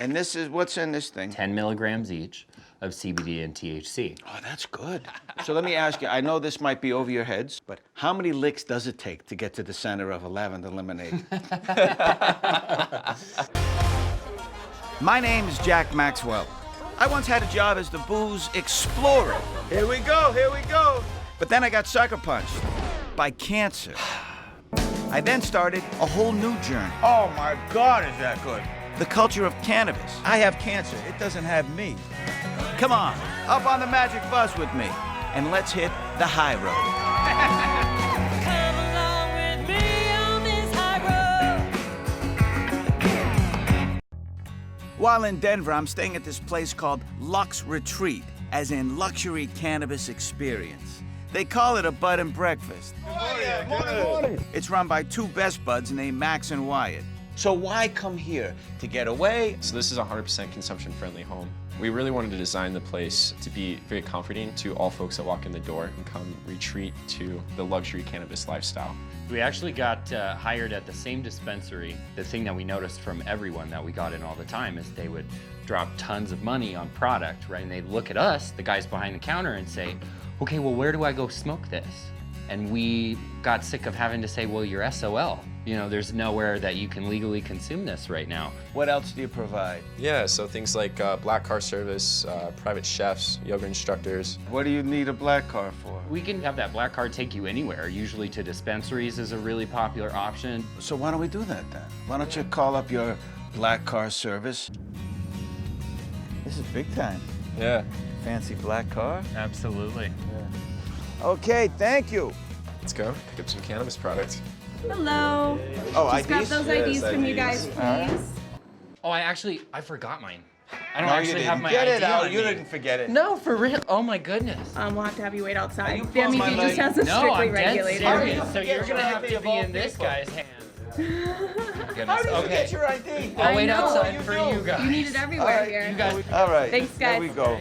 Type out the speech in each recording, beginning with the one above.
And this is, what's in this thing? 10 milligrams each of CBD and THC. Oh, that's good. So let me ask you, I know this might be over your heads, but how many licks does it take to get to the center of a lavender lemonade? My name is Jack Maxwell. I once had a job as the booze explorer. Here we go, here we go. But then I got sucker punched by cancer. I then started a whole new journey. Oh my God, is that good? The culture of cannabis. I have cancer, it doesn't have me. Come on, up on the magic bus with me, and let's hit the high road. Come along with me on this high road. While in Denver, I'm staying at this place called Luxx Retreat, as in luxury cannabis experience. They call it a bud and breakfast. Morning. It's run by two best buds named Max and Wyatt. So why come here? To get away? So this is a 100% consumption-friendly home. We really wanted to design the place to be very comforting to all folks that walk in the door and come retreat to the luxury cannabis lifestyle. We actually got hired at the same dispensary. The thing that we noticed from everyone that we got in all the time is they would drop tons of money on product, right? And they'd look at us, the guys behind the counter, and say, okay, well, where do I go smoke this? And we got sick of having to say, well, you're SOL. You know, there's nowhere that you can legally consume this right now. What else do you provide? Yeah, so things like black car service, private chefs, yoga instructors. What do you need a black car for? We can have that black card take you anywhere. Usually to dispensaries is a really popular option. So why don't we do that then? Why don't you call up your black car service? This is big time. Yeah. Fancy black car? Absolutely. Okay, thank you. Let's go pick up some cannabis products. Hello. Oh, Just grab IDs? those IDs from you guys, please. Oh, I forgot mine. I don't No, actually you have didn't. my Get ID it out. on You me. didn't forget it. No, for real. Oh my goodness. We'll have to have you wait outside. you That pulling meeting my just leg? has a No, strictly I'm dead regulated. serious. So Get you're gonna your have ID to of be all in this people. guy's hands. How Goodness. did you Okay. get your ID? I'll wait know. outside You for do. you guys. You need it everywhere All right, here. You guys. All right. Thanks, There guys. we go.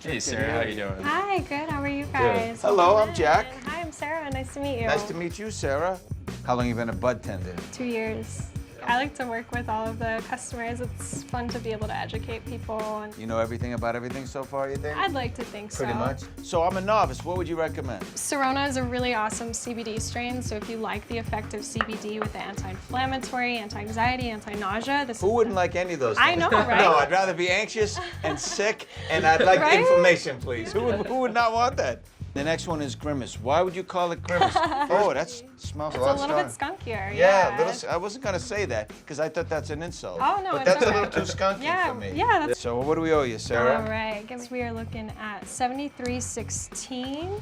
Hey, Sarah, how you doing? Hi, good. How are you guys? Hello, I'm Jack. Hi, I'm Sarah. Nice to meet you. Nice to meet you, Sarah. How long you been a bud tender? 2 years. I like to work with all of the customers. It's fun to be able to educate people. And You know everything about everything so far, you think? I'd like to think so. Pretty much. So I'm a novice. What would you recommend? Serona is a really awesome CBD strain. So if you like the effect of CBD with the anti-inflammatory, anti-anxiety, anti-nausea, this Who is wouldn't like any of those I things? know, right? No, I'd rather be anxious and sick, and I'd like Right? information, please. Who would not want that? The next one is Grimace. Why would you call it Grimace? Oh, that smells a It's lot a little strong. bit skunkier. Yeah, I wasn't gonna say that because I thought that's an insult. Oh, no, but it's that's a okay. little too skunky Yeah, for me. yeah, that's- So what do we owe you, Sarah? All right. Guess we are looking at 7316.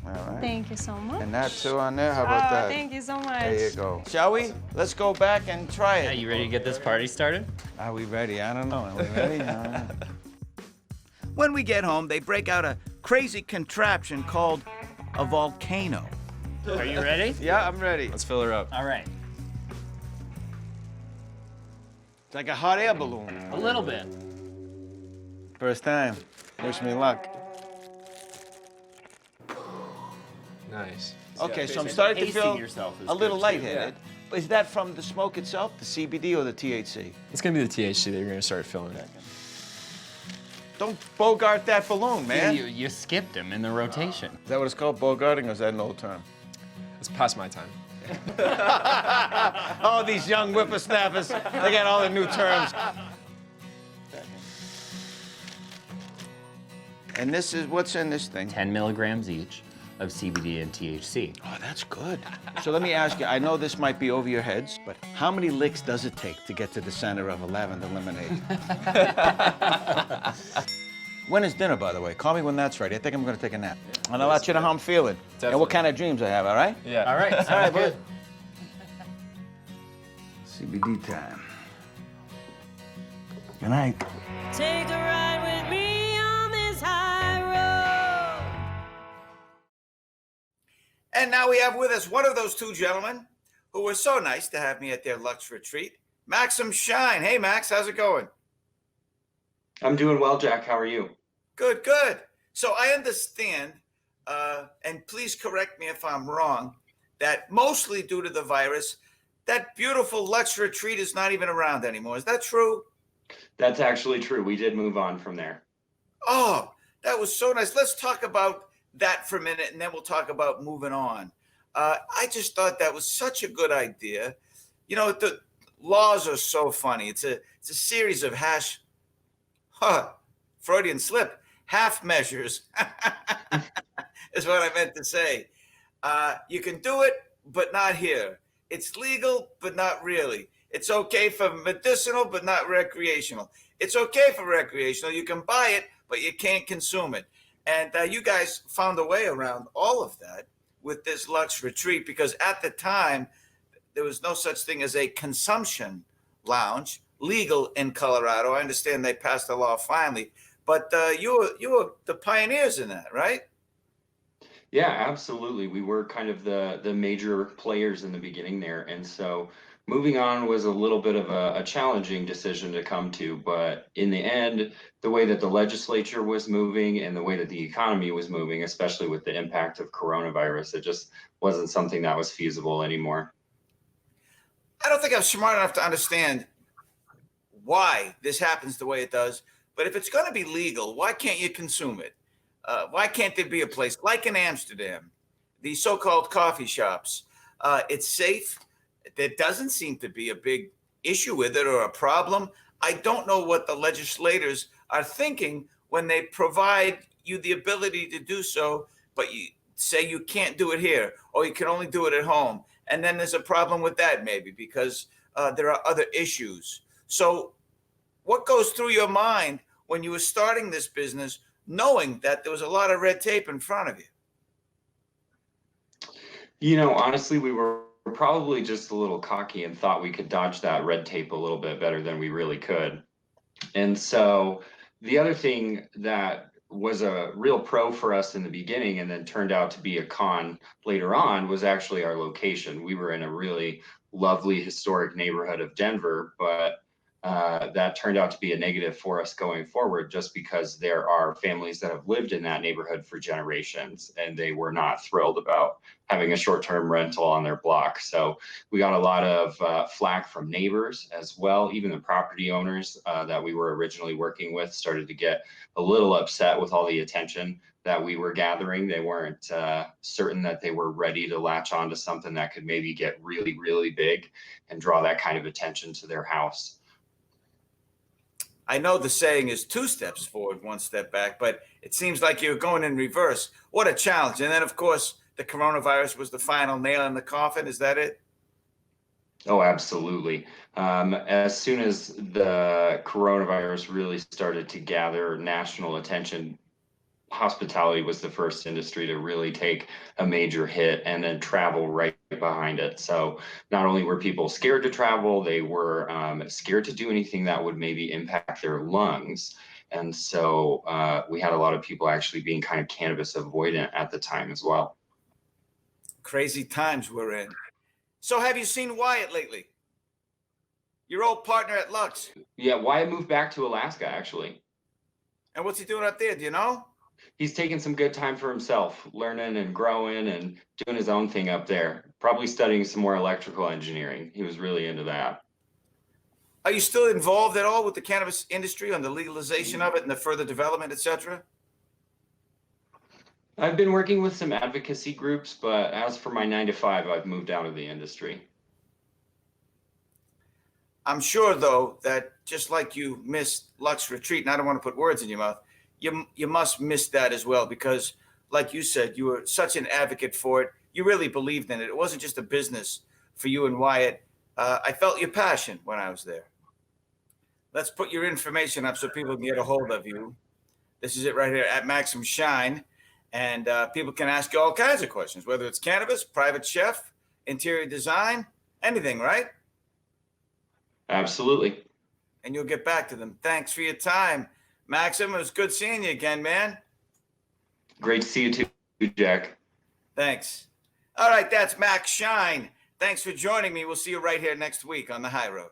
All right. Thank you so much. And that too on there. How about that? Thank you so much. There you go. Shall we? Let's go back and try Yeah, it. you ready to get this party started? Are we ready? I don't know. Are we ready? I don't know. When we get home, they break out a crazy contraption called a volcano. Are you ready? Yeah, I'm ready. Let's fill her up. All right. It's like a hot air balloon. A little bit. First time. Wish me luck. Nice. Okay, so I'm starting to Pacing feel yourself is a little good, too. lightheaded. Is that from the smoke itself, the CBD or the THC? It's gonna be the THC that you're gonna start filling. Don't bogart that balloon, man. You skipped him in the rotation. Is that what it's called, bogarting, or is that an old term? It's past my time. Oh, these young whippersnappers, they got all the new terms. And this is, what's in this thing? 10 milligrams each of CBD and THC. Oh, that's good. So let me ask you, I know this might be over your heads, but how many licks does it take to get to the center of a lavender lemonade? When is dinner, by the way? Call me when that's ready. I think I'm gonna take a nap. And I'll let you know how I'm feeling. And what kind of dreams I have, all right? Yeah. All right, sounds good. CBD time. Good night. Take a ride with me on this high road. And now we have with us one of those two gentlemen who were so nice to have me at their Luxx retreat, Max and Shine. Hey, Max, how's it going? I'm doing well, Jack. How are you? Good, good. So I understand, and please correct me if I'm wrong, that mostly due to the virus, that beautiful Luxx retreat is not even around anymore. Is that true? That's actually true. We did move on from there. Oh, that was so nice. Let's talk about that for a minute, and then we'll talk about moving on. I just thought that was such a good idea. You know, the laws are so funny. It's a series of Freudian slip, half measures is what I meant to say. You can do it, but not here. It's legal, but not really. It's okay for medicinal, but not recreational. It's okay for recreational. You can buy it, but you can't consume it. And you guys found a way around all of that with this Luxx retreat, because at the time, there was no such thing as a consumption lounge legal in Colorado. I understand they passed a law finally, but you were the pioneers in that, right? Yeah, absolutely. We were kind of the major players in the beginning there. And so moving on was a little bit of a challenging decision to come to. But in the end, the way that the legislature was moving and the way that the economy was moving, especially with the impact of coronavirus, it just wasn't something that was feasible anymore. I don't think I'm smart enough to understand why this happens the way it does. But if it's going to be legal, why can't you consume it? Why can't there be a place like in Amsterdam, these so-called coffee shops? It's safe. There doesn't seem to be a big issue with it or a problem. I don't know what the legislators are thinking when they provide you the ability to do so, but you say you can't do it here, or you can only do it at home. And then there's a problem with that maybe because there are other issues. So what goes through your mind when you were starting this business, knowing that there was a lot of red tape in front of you? You know, honestly, we were probably just a little cocky and thought we could dodge that red tape a little bit better than we really could. And so the other thing that was a real pro for us in the beginning and then turned out to be a con later on was actually our location. We were in a really lovely historic neighborhood of Denver, but that turned out to be a negative for us going forward just because there are families that have lived in that neighborhood for generations and they were not thrilled about having a short-term rental on their block. So we got a lot of flack from neighbors as well. Even the property owners that we were originally working with started to get a little upset with all the attention that we were gathering. They weren't certain that they were ready to latch on to something that could maybe get really, really big and draw that kind of attention to their house. I know the saying is 2 steps forward, 1 step back, but it seems like you're going in reverse. What a challenge. And then, of course, the coronavirus was the final nail in the coffin. Is that it? Oh, absolutely. As soon as the coronavirus really started to gather national attention, hospitality was the first industry to really take a major hit, and then travel right behind it. So not only were people scared to travel, they were scared to do anything that would maybe impact their lungs. And so we had a lot of people actually being kind of cannabis avoidant at the time as well. Crazy times we're in. So have you seen Wyatt lately? Your old partner at Luxx. Yeah, Wyatt moved back to Alaska, actually. And what's he doing up there? Do you know? He's taking some good time for himself, learning and growing and doing his own thing up there. Probably studying some more electrical engineering. He was really into that. Are you still involved at all with the cannabis industry on the legalization of it and the further development, et cetera? I've been working with some advocacy groups, but as for my 9 to 5, I've moved out of the industry. I'm sure, though, that just like you missed Luxx Retreat, and I don't want to put words in your mouth, you must miss that as well, because like you said, you were such an advocate for it. You really believed in it. It wasn't just a business for you and Wyatt. I felt your passion when I was there. Let's put your information up so people can get a hold of you. This is it right here at Maxim Shine. And people can ask you all kinds of questions, whether it's cannabis, private chef, interior design, anything, right? Absolutely. And you'll get back to them. Thanks for your time, Maxim. It was good seeing you again, man. Great to see you too, Jack. Thanks. All right, that's Max Shine. Thanks for joining me. We'll see you right here next week on the High Road.